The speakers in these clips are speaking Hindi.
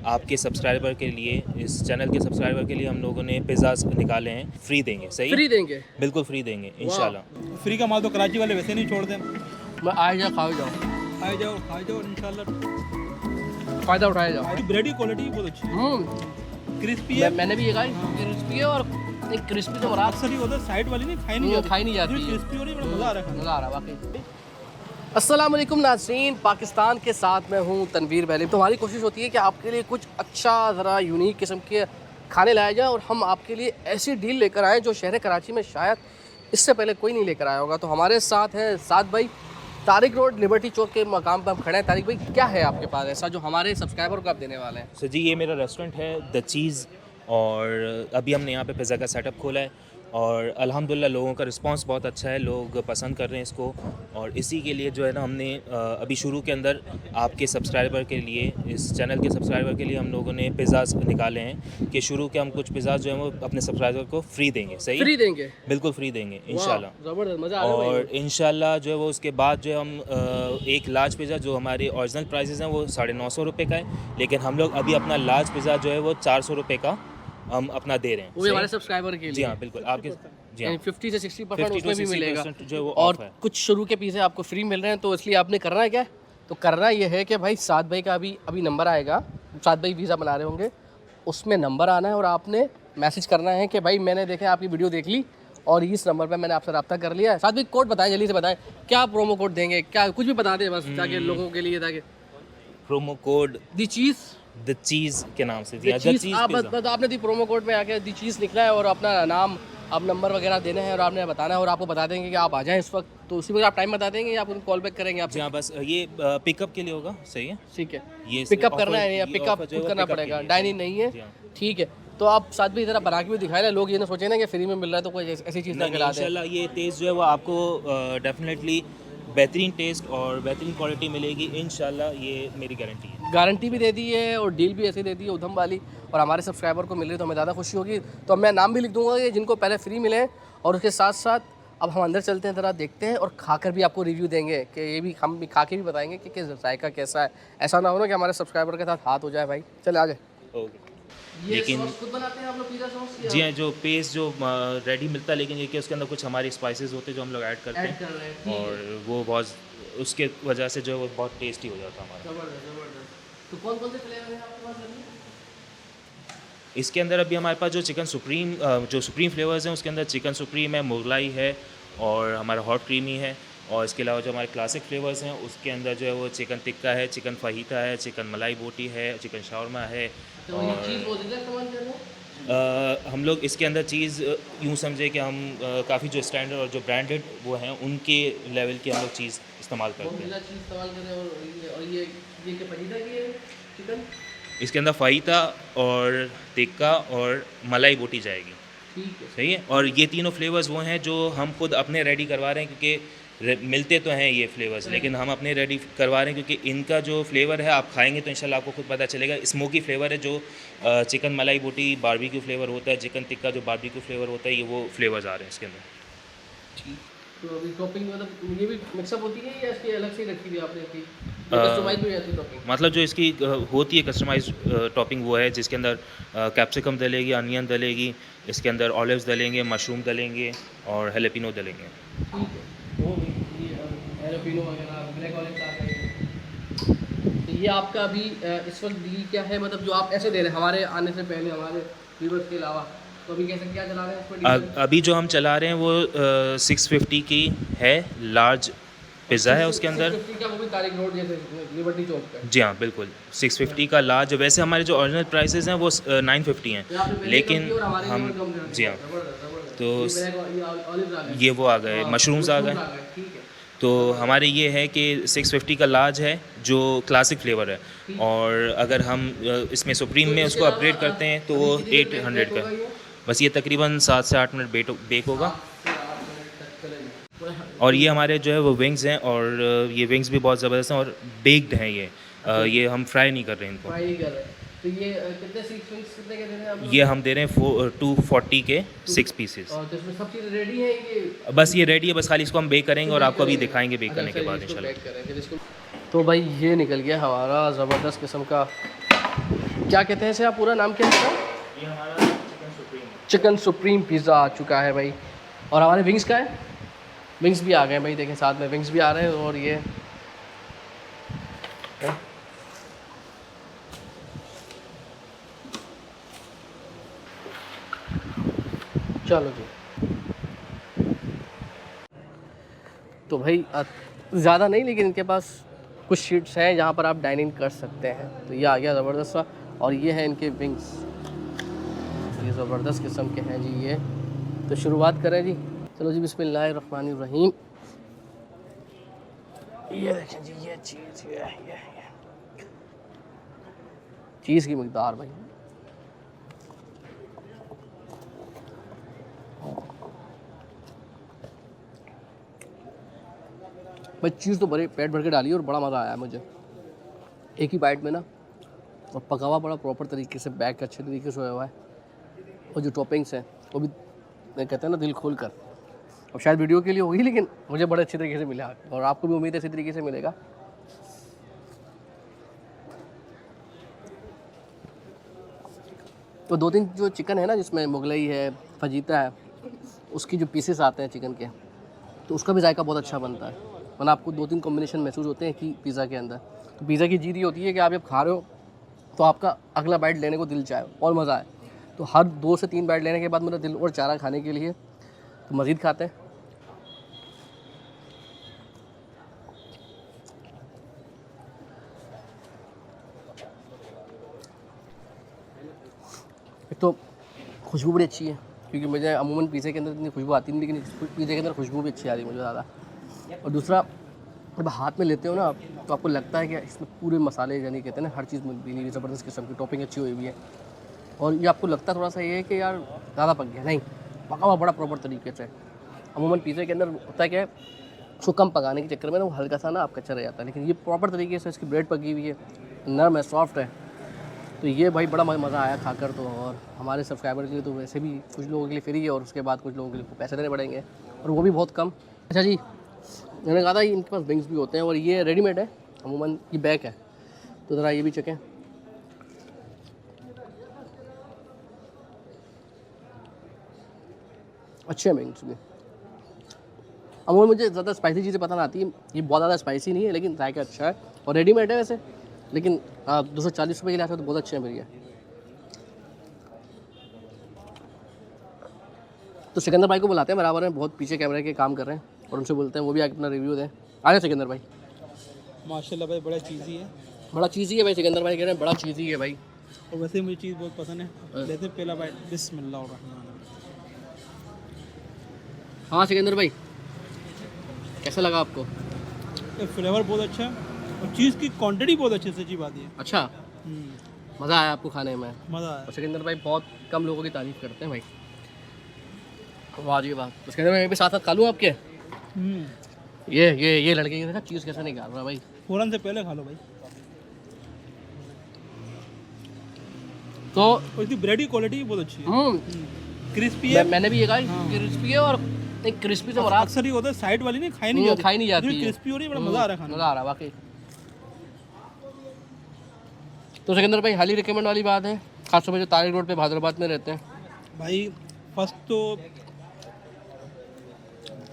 आपके सब्सक्राइबर के लिए, इस चैनल के सब्सक्राइबर के लिए हम लोगों ने पिज़्ज़ास निकाले हैं, फ्री देंगे। सही फ्री देंगे? बिल्कुल फ्री देंगे इंशाल्लाह। फ्री का माल तो कराची वाले वैसे नहीं छोड़ते। मैं आए जाओ खाओ जाओ, खाए जाओ इंशाल्लाह। फ़ायदा उठाया जाओ। ब्रेड की क्वालिटी बहुत अच्छी है, क्रिस्पी है। मैंने भी ये कहा क्रिस्पी है, और नहीं क्रिस्पी तो बराबर अक्सर ही होता है साइड वाली नहीं खाई नहीं जाती। क्रिस्पी हो रही है, बड़ा मज़ा आ रहा है। मज़ा आ रहा है वाकई। अस्सलाम वालेकुम नाज़रीन, पाकिस्तान के साथ मैं हूँ तनवीर बैली। तो हमारी कोशिश होती है कि आपके लिए कुछ अच्छा ज़रा यूनिक किस्म के खाने लाया जाए और हम आपके लिए ऐसी डील लेकर आएँ जो शहर कराची में शायद इससे पहले कोई नहीं लेकर आया होगा। तो हमारे साथ हैं साद भाई, तारिक रोड लिबर्टी चौक के मकाम पर हम खड़े हैं। तारिक भाई, क्या है आपके पास ऐसा जो हमारे सब्सक्राइबर को आप देने वाले हैं? सर जी, ये मेरा रेस्टोरेंट है द चीज़, और अभी हमने यहाँ पे पिज़्ज़ा का सेटअप खोला है और अल्हम्दुलिल्लाह लोगों का रिस्पांस बहुत अच्छा है, लोग पसंद कर रहे हैं इसको। और इसी के लिए जो है ना, हमने अभी शुरू के अंदर आपके सब्सक्राइबर के लिए, इस चैनल के सब्सक्राइबर के लिए हम लोगों ने पिज़्ज़ास निकाले हैं कि शुरू के हम कुछ पिज़्ज़ास जो है वो अपने सब्सक्राइबर को फ्री देंगे। सही फ्री देंगे? बिल्कुल फ्री देंगे इंशाल्लाह। ज़बरदस्त, मज़ा आ रहा है। और इंशाल्लाह जो है वो उसके बाद जो है हम एक लार्ज पिज़्ज़ा जो हमारे ओरिजिनल प्राइसेस हैं वो 950 रुपये का है, लेकिन हम लोग अभी अपना लार्ज पिज़्ज़ा जो है वो 400 रुपये का हम अपना दे रहे हैं। वो भी हमारे सब्सक्राइबर के लिए? जी हाँ बिल्कुल, आपके जी हाँ 50 से 60% उसमें भी मिलेगा, जो है वो और ऑफ है। कुछ शुरू के पीछे आपको फ्री मिल रहे हैं। तो इसलिए आपने करना है क्या, तो करना ये है कि भाई साद भाई का अभी नंबर आएगा, साद भाई वीज़ा बना रहे होंगे, उसमें नंबर आना है और आपने मैसेज करना है कि भाई मैंने देखे आपकी वीडियो देख ली और इस नंबर पे मैंने आपसे रब्ता कर लिया है। साद भाई कोड बताएं, जल्दी से बताएं, क्या प्रोमो कोड देंगे, क्या कुछ भी बता दें बस, ताकि लोगों के लिए, ताकि प्रोमो कोड द चीज़ के नाम से आपने दी प्रोमो कोड में आके दी चीज़ लिखना है और अपना नाम, अब नंबर वगैरह देना है और आपने बताना है, और आपको बता देंगे कि आप आ जाएं इस वक्त। तो उसी वक्त आप टाइम बता देंगे या आप उनको कॉल बैक करेंगे आप? जी हाँ, बस ये पिकअप के लिए होगा। सही है, ठीक है, ये पिकअप करना है या पिकअप खुद करना पड़ेगा? डाइनिंग नहीं है, ठीक है। तो आप साथ भी ज़रा बना के भी दिखाए ना, लोग ये ना सोचे ना कि फ्री में मिल रहा है तो कोई ऐसी चीज़ ना खिला दें। इंशाल्लाह ये टेस्ट जो है वो आपको डेफिनेटली बेहतरीन टेस्ट और बेहतरीन क्वालिटी मिलेगी इंशाल्लाह, ये मेरी गारंटी है। गारंटी भी दे दी है और डील भी ऐसी दे दी है उधम वाली, और हमारे सब्सक्राइबर को मिल रही है तो हमें ज़्यादा खुशी होगी। तो मैं नाम भी लिख दूंगा कि जिनको पहले फ्री मिले, और उसके साथ साथ अब हम अंदर चलते हैं, ज़रा देखते हैं और खाकर भी आपको रिव्यू देंगे कि ये भी हम भी खा के भी बताएंगे कि जायका कैसा है। ऐसा ना हो ना कि हमारे सब्सक्राइबर के साथ हाथ हो जाए। भाई चले आ जाए। ओके, ये लेकिन सॉस खुद बनाते हैं आप लोग, पिज़्ज़ा सॉस? जी हाँ, जो पेस्ट जो रेडी मिलता है, लेकिन ये कि उसके अंदर कुछ हमारे स्पाइसेस होते हैं जो हम लोग ऐड करते ऐड कर रहे हैं, हैं, और वो बहुत उसके वजह से जो है वो बहुत टेस्टी हो जाता है हमारा। ज़बरदस्त। तो कौन कौन से फ्लेवर हैं आपके पास अभी? इसके अंदर अभी हमारे पास जो जो सुप्रीम फ्लेवर्स हैं उसके अंदर चिकन सुप्रीम है, मुगलाई है, और हमारा हॉट क्रीमी है। और इसके अलावा जो हमारे क्लासिक फ्लेवर्स हैं उसके अंदर जो है वो चिकन टिक्का है, चिकन फाहिता है, चिकन मलाई बोटी है, चिकन शावरमा है। तो ये चीज़ वो ज़्यादा इस्तेमाल कर रहे हैं? हम लोग इसके अंदर चीज़ यूँ समझे कि हम काफ़ी जो स्टैंडर्ड और जो ब्रांडेड वो हैं उनके लेवल की हम लोग चीज़ इस्तेमाल करते हैं। चीज़ इस्तेमाल कर रहे हैं। और ये के फजीदा की है चिकन? इसके अंदर फाहिता और टिक्का और मलाई बोटी जाएगी। ठीक है, सही है। और ये तीनों फ्लेवर्स वो हैं जो हम खुद अपने रेडी करवा रहे हैं, क्योंकि मिलते तो हैं ये फ्लेवर्स, लेकिन हम अपने रेडी करवा रहे हैं क्योंकि इनका जो फ्लेवर है आप खाएंगे तो इंशाल्लाह आपको खुद पता चलेगा। स्मोकी फ्लेवर है, जो चिकन मलाई बोटी बारबेक्यू फ्लेवर होता है, चिकन टिक्का जो बारबेक्यू फ्लेवर होता है, ये वो फ्लेवर्स आ रहे हैं इसके अंदर। ठीक। तो अभी टॉपिंग मतलब ये भी मिक्सअप होती है या इसकी अलग से ही रखी हुई आपने की? कस्टमाइज भी रहती है टॉपिंग? मतलब जो इसकी होती है कस्टमाइज टॉपिंग, वो है जिसके अंदर कैप्सिकम डलेगी, अनियन डलेगी, इसके अंदर ऑलिव्स डलेंगे, मशरूम डलेंगे और हेलेपिनो डलेंगे। ठीक है, वो भी ये हेलेपिनो वगैरह, ब्लैक ऑलिव्स आ गए। तो ये आपका अभी इस वक्त डील क्या है, मतलब जो आप ऐसे दे रहे हैं हमारे आने से पहले, हमारे व्यूअर्स के अलावा, तो अभी कैसे क्या चला रहे हैं इस पर डील? अभी जो हम चला रहे हैं वो 650 की है, लार्ज पिज़्ज़ा है उसके अंदर। 650 का, वो भी तारिक रोड जैसे लिबर्टी चौक पे? जी हाँ बिल्कुल, 650 का लार्ज। वैसे हमारे जो ओरिजिनल प्राइसेस हैं वो 950 हैं, लेकिन हम जी हाँ, तो ये वो आ गए, मशरूम्स आ गए। ठीक है। तो हमारे ये है कि 650 का लार्ज है जो क्लासिक फ्लेवर है, और अगर हम इसमें सुप्रीम में उसको अपग्रेड करते हैं तो वो 800 का। बस ये तकरीबन 7 से 8 मिनट बेक होगा। और ये हमारे जो है वो विंग्स हैं, और ये विंग्स भी बहुत ज़बरदस्त हैं और बेक्ड हैं ये हम फ्राई नहीं कर रहे हैं इनको। फ्राई नहीं कर रहे हैं। तो ये कितने 6 विंग्स कितने के दे रहे हैं आप? ये हम दे रहे हैं 240 के 6 पीसेस। और तो इसमें सब चीज़ रेडी है ये? बस ये रेडी है, बस खाली इसको हम बेक करेंगे और आपको अभी दिखाएंगे बेक करने के बाद इंशाल्लाह। तो भाई ये निकल गया हमारा ज़बरदस्त किस्म का क्या कहते हैं इसे आप, पूरा नाम क्या है इसका? ये हमारा चिकन सुप्रीम है। चिकन सुप्रीम पिज़्ज़ा आ चुका है भाई। और हमारे विंग्स का है, विंग्स भी आ गए भाई, देखें साथ में विंग्स भी आ रहे हैं। और ये चलो जी। तो भाई ज़्यादा नहीं, लेकिन इनके पास कुछ शीट्स हैं जहाँ पर आप डाइनिंग कर सकते हैं। तो ये आ गया ज़बरदस्त सा। और ये है इनके विंग्स, ये ज़बरदस्त किस्म के हैं जी ये। तो शुरुआत करें जी, चलो जी, बिस्मिल्लाहिर्रहमानिर्रहीम। ये देखें जी, ये चीज़, ये चीज़ की मकदार भाई, भाई चीज़ तो बड़े पेट भर के डाली और बड़ा मज़ा आया मुझे एक ही बाइट में ना। और पका हुआ बड़ा प्रॉपर तरीके से, बैग अच्छे तरीके से हुआ है। और जो टॉपिंग्स हैं वो भी कहते हैं ना दिल खोल कर। अब शायद वीडियो के लिए होगी, लेकिन मुझे बड़े अच्छे तरीके से मिला और आपको भी उम्मीद है इसी तरीके से मिलेगा। तो 2-3 जो चिकन है ना, जिसमें मुगलई है, फजीता है, उसकी जो पीसेस आते हैं चिकन के, तो उसका भी जायका बहुत अच्छा बनता है। वरना आपको 2-3 कॉम्बिनेशन महसूस होते हैं कि पिज़्ज़ा के अंदर। तो पिज़्ज़ा की जीत ये होती है कि आप जब खा रहे हो तो आपका अगला बाइट लेने को दिल चाहे और मज़ा आए। तो हर 2 से 3 बाइट लेने के बाद मेरा दिल और चाह रहा है खाने के लिए, तो मज़ीद खाते हैं। एक तो खुशबू बड़ी अच्छी है, क्योंकि मुझे अमूमन पिज़्ज़े के अंदर इतनी खुशबू आती नहीं, लेकिन पिज़्ज़े के अंदर खुशबू भी अच्छी आ रही है मुझे ज़्यादा। और दूसरा, जब हाथ में लेते हो ना आप, तो आपको लगता है कि इसमें पूरे मसाले, यानी कहते हैं ना, हर चीज़ मिली हुई, ज़बरदस्त किस्म की टॉपिंग अच्छी हुई है। और ये आपको लगता थोड़ा सा ये है कि यार ज़्यादा पक गया, नहीं, पका हुआ बड़ा प्रॉपर तरीके से। अमूमन पिज़्ज़े के अंदर होता है क्या है, उसको कम पकाने के चक्कर में ना वो हल्का सा ना आप कच्चा रह जाता है, लेकिन ये प्रॉपर तरीके से इसकी ब्रेड पकी हुई है, नरम है, सॉफ्ट है। तो ये भाई बड़ा मज़ा आया खाकर। तो और हमारे सब्सक्राइबर के लिए तो वैसे भी कुछ लोगों के लिए फ्री है, और उसके बाद कुछ लोगों के लिए पैसे देने पड़ेंगे, और वो भी बहुत कम। अच्छा जी, मैंने कहा था इनके पास विंग्स भी होते हैं, और ये रेडीमेड है अमूमन, ये बैक है। तो ज़रा ये भी चखें। अच्छे हैं विंग्स भी। अमूमन मुझे ज़्यादा स्पाइसी चीज़ें पता ना आती है, ये बहुत ज़्यादा स्पाइसी नहीं है, लेकिन जायका अच्छा है। और रेडीमेड है वैसे, लेकिन 240 रुपये के लिए आते तो बहुत अच्छे हैं भैया। तो सिकंदर भाई को बुलाते हैं बराबर में, बहुत पीछे कैमरे के काम कर रहे हैं, और उनसे बोलते हैं वो भी आके अपना रिव्यू दें। आ जाए सिकंदर भाई। माशाल्लाह भाई, बड़ा चीज़ी है, बड़ा चीज़ी है भाई, सिकंदर भाई कह रहे हैं बड़ा चीज़ी है भाई। और वैसे मुझे चीज़ बहुत पसंद है। लेते हैं पहला बाइट, बिस्मिल्लाह। हाँ सिकंदर भाई, कैसा लगा आपको? फ्लेवर बहुत अच्छा है, और चीज़ की क्वांटिटी बहुत अच्छी, सच्ची बात है। अच्छा, मज़ा आया आपको खाने में? मज़ा आया। और सिकंदर भाई बहुत कम लोगों की तारीफ़ करते हैं भाई, वाह जी वाह। तो सिकंदर भाई भी साथ साथ खा लूँ आपके? ये लड़के की देखा चीज़ कैसे निकाल रहा भाई, फ़ौरन से पहले खा लो भाई। तो और इसकी ब्रेड की क्वालिटी भी बहुत अच्छी है, क्रिस्पी है। मैंने भी ये कहा क्रिस्पी है, और एक क्रिस्पी से मुराद अक्सर ही होता है साइड वाली नहीं खाई नहीं जाती, है। क्रिस्पी हो रही है, बड़ा मज़ा आ रहा है खाने में। मज़ा आ रहा है वाकई। तो सिकंदर भाई हाईली रिकमेंड वाली बात है, खासतौर पर जो तारिक रोड पे हैदराबाद में रहते हैं भाई। फर्स्ट तो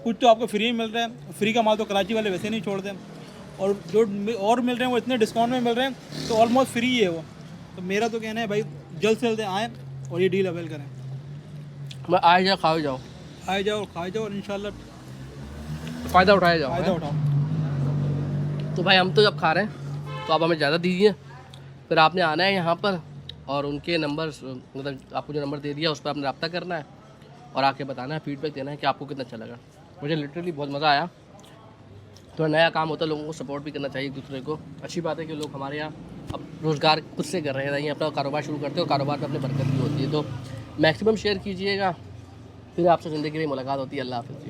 कुछ तो आपको फ्री मिल रहा है, फ्री का माल तो कराची वाले वैसे नहीं छोड़ते, और जो और मिल रहे हैं वो इतने डिस्काउंट में मिल रहे हैं, तो ऑलमोस्ट फ्री है वो। तो मेरा तो कहना है भाई, जल्द से जल्द आएँ और ये डील अवेल करें। मैं आए जाओ खाओ जाओ, आए जाओ खाए जाओ, और इंशाल्लाह फ़ायदा उठाया जाओ। फ़ायदा उठाओ। तो भाई हम तो जब खा रहे हैं तो आप हमें ज़्यादा दीजिए, फिर आपने आना है यहाँ पर, और उनके नंबर, मतलब आपको जो नंबर दे दिया उस पर आपने रब्ता करना है, और आके बताना है, फीडबैक देना है कि आपको कितना अच्छा लगा। मुझे लिटरली बहुत मज़ा आया। तो नया काम होता है, लोगों को सपोर्ट भी करना चाहिए एक दूसरे को। अच्छी बात है कि लोग हमारे यहाँ अब रोज़गार खुद से कर रहे हैं, अपना कारोबार शुरू करते हैं, और कारोबार में अपनी बरकत भी होती है। तो मैक्सिमम शेयर कीजिएगा, फिर आपसे ज़िंदगी में मुलाकात होती है। अल्लाह हाफ़िज़।